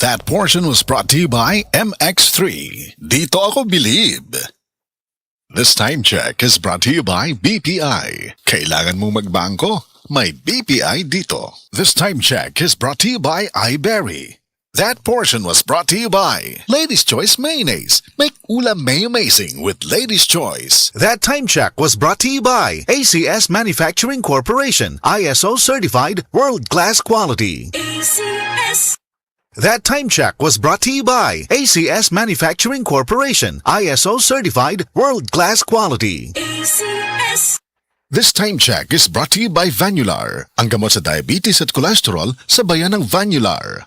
That portion was brought to you by MX3. Dito ako believe. This time check is brought to you by BPI. Kailangan mong magbangko? May BPI dito. This time check is brought to you by iBerry. That portion was brought to you by Lady's Choice Mayonnaise. Make ulam may amazing with Lady's Choice. That time check was brought to you by ACS Manufacturing Corporation. ISO certified world-class quality. ACS. That time check was brought to you by ACS Manufacturing Corporation. ISO certified world-class quality. ACS. This time check is brought to you by Vanular. Ang gamot sa diabetes at cholesterol sa bayan ng Vanular.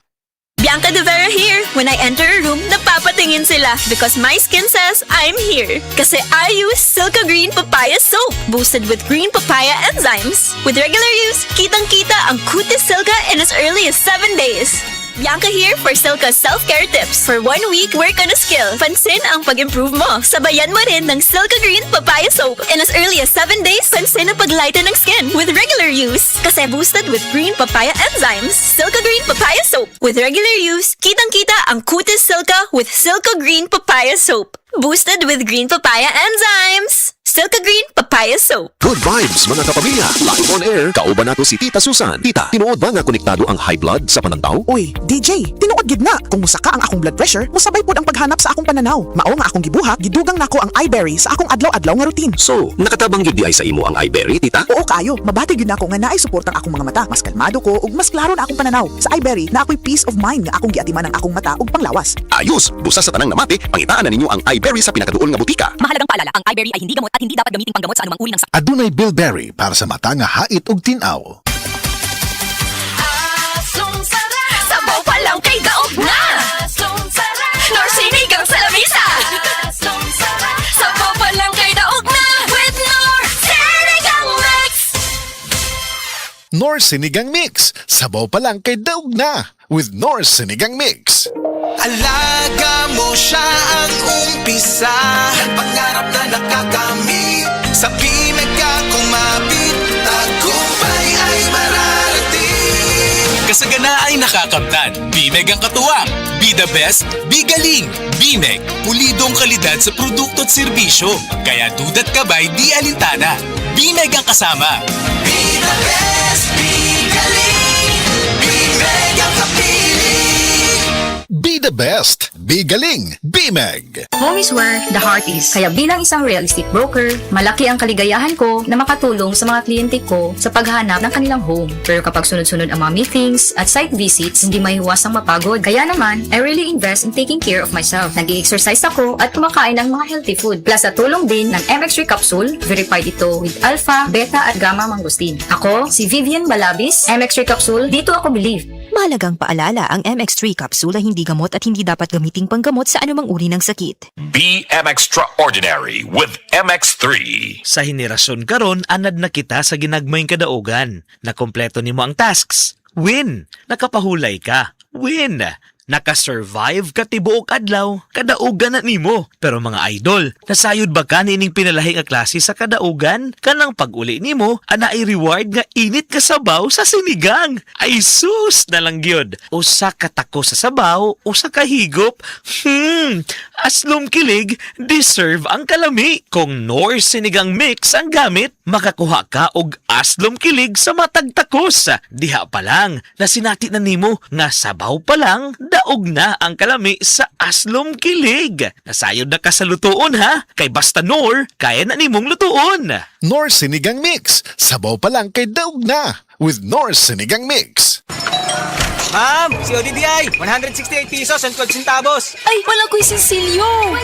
Bianca De Vera here. When I enter a room, napapatingin sila because my skin says I'm here. Kasi I use Silka Green Papaya Soap, boosted with green papaya enzymes. With regular use, kitang-kita ang kutis Silka in as early as 7 days. Bianca here for Silka self-care tips. For 1 week, work on a skill. Pansin ang pag-improve mo. Sabayan mo rin ng Silka Green Papaya Soap. In as early as 7 days, pansin ang paglighten ng skin with regular use. Kasi boosted with green papaya enzymes. Silka Green Papaya Soap. With regular use, kitang-kita ang kutis Silka with Silka Green Papaya Soap. Boosted with green papaya enzymes. Silka Green Papaya Soap. Good vibes mga kapamilya. Live on air, kauban nato si Tita Susan. Tita, tinuod ba nga konektado ang high blood sa panandaw? Uy, DJ, tinuod gid na. Kung musaka ang akong blood pressure, musabay pod ang paghanap sa akong pananaw. Mao nga akong gibuhat, gidugang nako ang iBerry sa akong adlaw-adlaw nga routine. So, nakatabang gyud di ay sa imo ang iBerry, Tita? Oo kayo, mabati gyud nako nga naay suportang akong mga mata. Mas kalmado ko ug mas klaro na akong pananaw. Sa iBerry, na ako'y peace of mind nga akong giatiman ang akong mata ug panglawas. Ayos, busa sa tanang namati, pangitaan na ninyo ang iBerry sa pinakaduol nga butika. Mahalagang paalala, ang iBerry ay hindi gamot at hindi dapat gamiting panggamot sa anumang uri ng sakit. Adunay Bilberry para sa mata nga hait ug tinaw. Asong sarap! Sabaw pa lang kay daog na! Asong sarap! Norsinigang sa lamisa! Asong sarap! Sabaw pa lang kay daog na! With Norsinigang Mix! Nor Sinigang Mix. Sabaw pa lang kay daog na with Nor Sinigang Mix. Alaga mo siya ang umpisa ng pangarap na nakakamit. Sa pinaka kumapit, tagumpay ay mararating. Kasagana ay nakakamtan. Bimeg ang katuwang. Be the best, be galing. Bimeg, pulidong kalidad sa produkto at serbisyo. Kaya dudat ka ba'y di alintana. Bimeg ang kasama. Be the best, be galing. Bimeg ang kapiling. Be the best, be galing, Bimeg. Home is where the heart is. Kaya bilang isang real estate broker, malaki ang kaligayahan ko na makatulong sa mga kliyente ko sa paghahanap ng kanilang home. Pero kapag sunod-sunod ang mga meetings at site visits, hindi maiiwasang mapagod. Kaya naman, I really invest in taking care of myself. Nag-i-exercise ako at kumakain ng mga healthy food. Plus sa tulong din ng MX3 capsule, verified ito with alpha, beta at gamma mangosteen. Ako, si Vivian Balabis, MX3 capsule, dito ako believe. Mahalagang paalala, ang MX3 capsule ay hindi gamot at hindi dapat gamiting panggamot sa anumang uri ng sakit. Be extraordinary with MX3. Sa henerasyon karon, anad na kita sa ginagmayng kadaugan. Nakompleto nimo ang tasks. Win! Nakapahulay ka. Win! Nakasurvive ka tibuok adlaw, kadaugan na nimo. Pero mga idol, nasayod ba ka nining pinalahi nga klase sa kadaugan? Kanang pag-uli nimo, ana ay reward nga init ka sabaw sa sinigang. Ay sus na lang gyud. Usa ka tako sa sabaw, usa ka higop. Aslom kilig, deserve ang kalami. Kung Nor Sinigang Mix ang gamit, makakuha ka og aslom kilig sa matag takos. Diha pa lang, nasinati na nimo nga sabaw pa lang, daog na ang kalami sa aslom kilig. Nasayod na ka sa lutuon ha, kay basta Nor, kaya na nimong lutuon. Nor Sinigang Mix. Sabaw pa lang kay daog na with Nor Sinigang Mix. Ma'am, si ODDI, 168 pesos and 12 centavos. Ay, wala ko'y sinsilyo!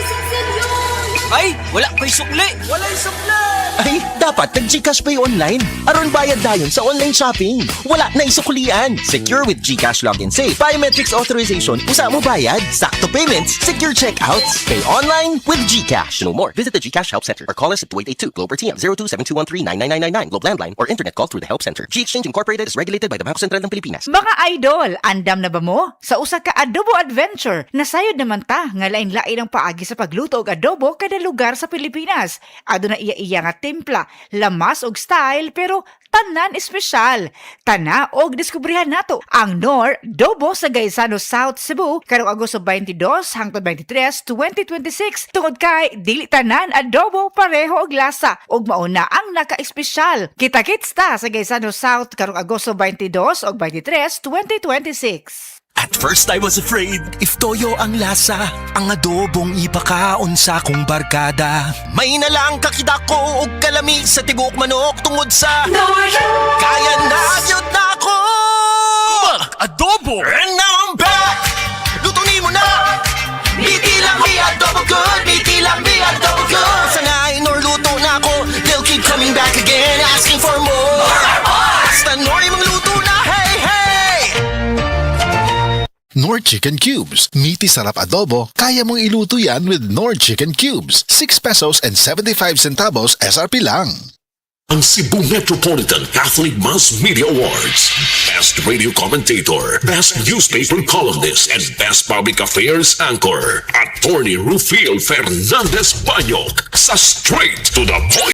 Ay, wala ko'y sukli. Wala yung sukli. Ay, dapat nag-Gcash Pay online. Aron bayad dayon sa online shopping. Wala na isuklian. Secure with Gcash Login Safe. Biometrics authorization. Usa mo bayad. Sakto payments. Secure checkouts. Pay online with Gcash. To know more, visit the Gcash Help Center or call us at 2882 Globe or TM 0272139999 Globe Landline or internet call through the Help Center. G-Exchange Exchange Incorporated is regulated by the Bangko Sentral ng Pilipinas. Mga idol, andam na ba mo? Sa usa ka adobo adventure, nasayod naman ta nga lain-lain ang paagi sa pagluto og adobo kada lugar sa Pilipinas. Aduna iya-iya nga timpla, lamas og style, pero tanan espesyal. Tana og diskubrihan nato ang Nor Dobo sa Gaisano South Cebu karong Agosto 22 hangtod 23, 2026 tungod kay dili tanan adobo pareho og lasa ug mauna ang naka-espesyal. Kita-kits ta sa Gaisano South karong Agosto 22 ug 23, 2026. At first I was afraid, if toyo ang lasa, ang adobong ipakaon sa kong barkada. May nalang kakidako og kalami sa tigok manok tungod sa kaya na yun na ako! Adobo! And now I'm back! Lutunin mo na! Biti lang mi adobo good! Biti lang mi adobo good! Sanay nor luto na ako, they'll keep coming back again asking for more! Basta nor imong luto na, hey, hey! Nor Chicken Cubes. Meaty sarap adobo. Kaya mong iluto yan with Nor Chicken Cubes. 6 pesos and 75 centavos SRP lang. Ang Cebu Metropolitan Catholic Mass Media Awards. Best Radio Commentator, Best Newspaper Columnist, and Best Public Affairs Anchor. Attorney Rufil Fernandez Banyok sa Straight to the Point.